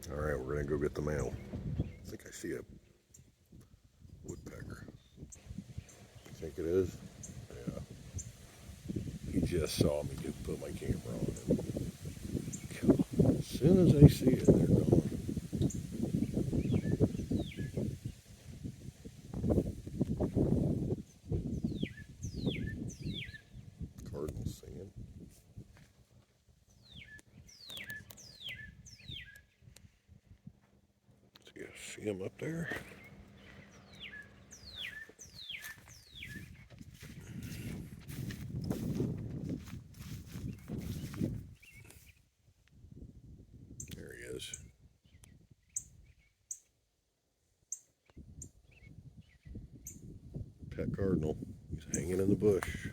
All right, we're gonna go get the mail. I think I see a woodpecker. You think it is? Yeah. He just saw me put my camera on him. As soon as they see it, they're gone. Cardinal seeing. Do you see him up there? There he is. Pet cardinal. He's hanging in the bush.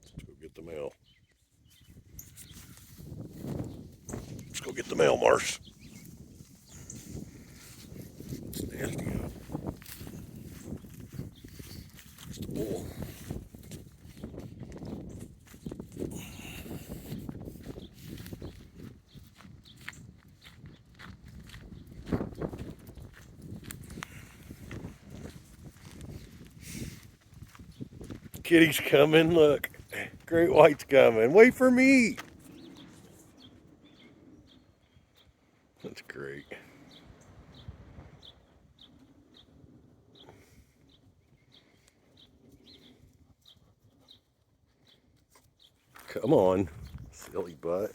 Let's go get the mail. Let's go get the mail, Mars. It's nasty out. It's the bull. Kitty's coming. Look, great white's coming. Wait for me. That's great. Come on, silly butt.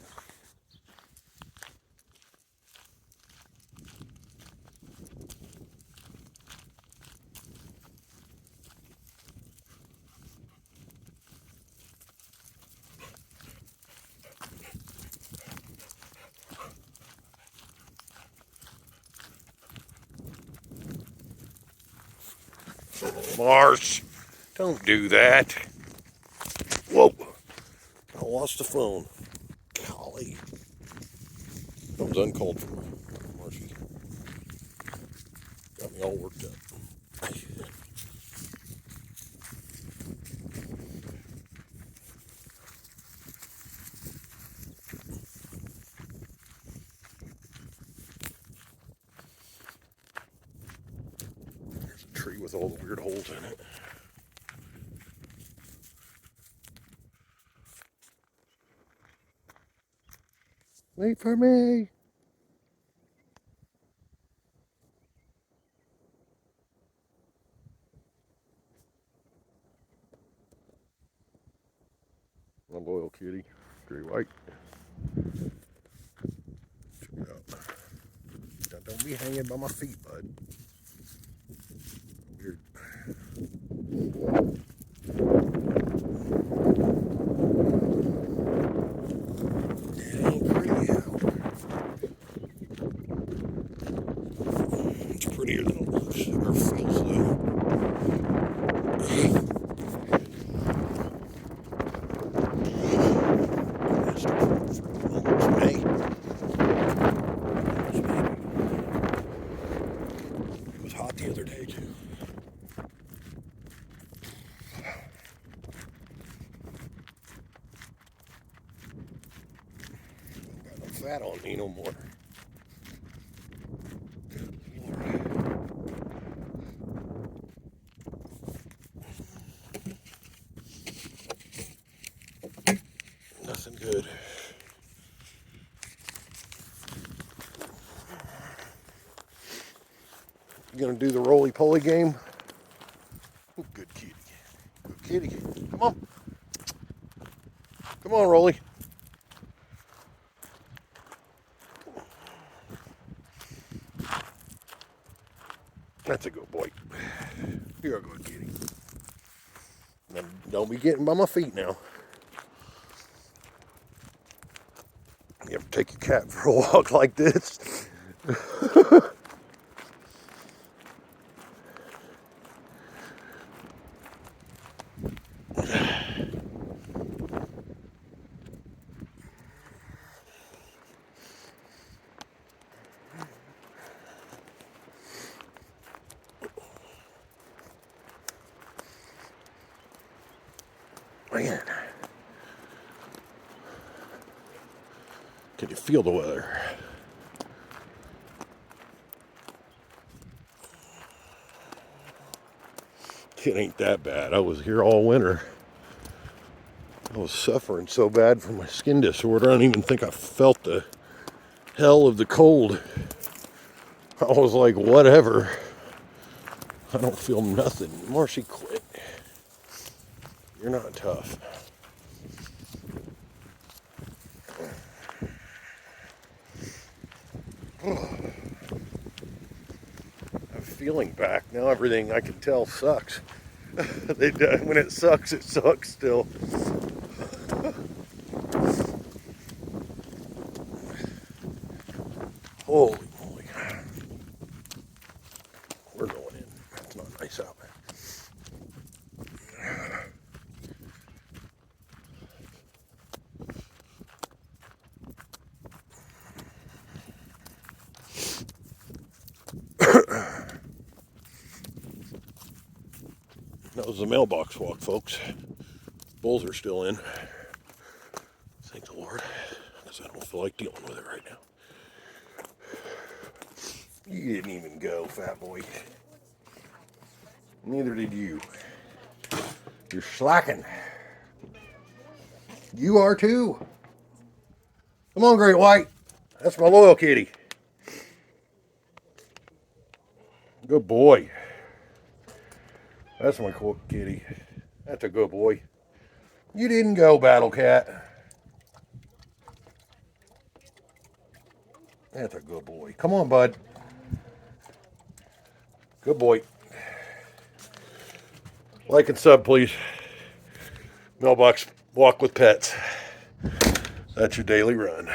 Mars, don't do that. Whoa, I lost the phone. Golly, that was uncalled for. Marshy got me all worked up. There's a tree with all the weird holes in it. Wait for me. My loyal kitty, great white. Check it out. Now, don't be hanging by my feet, bud. Weird. It ain't pretty out. It's prettier than it looks or feels though. Almost May. It was hot the other day too. Got no fat on me no more. Nothing good. You gonna do the roly-poly game? Good kitty. Good kitty. Come on. Come on, Rolly. That's a good boy. You're a good kitty. Now, don't be getting by my feet now. You ever take your cat for a walk like this? Man. Can you feel the weather? It ain't that bad. I was here all winter. I was suffering so bad from my skin disorder. I don't even think I felt the hell of the cold. I was like, whatever. I don't feel nothing. Marcy, quit. You're not tough. I'm feeling back. Now everything I can tell sucks. When it sucks still. Holy moly. We're going in. It's not nice out there. That was the mailbox walk, folks. Bulls are still in. Thank the Lord, because I don't feel like dealing with it right now. You didn't even go, fat boy. Neither did you. You're slacking. You are too. Come on, Great White. That's my loyal kitty. Good boy. That's my kitty. That's a good boy. You didn't go, Battle Cat. That's a good boy. Come on, bud. Good boy. Like and sub, please. Mailbox walk with pets. That's your daily run.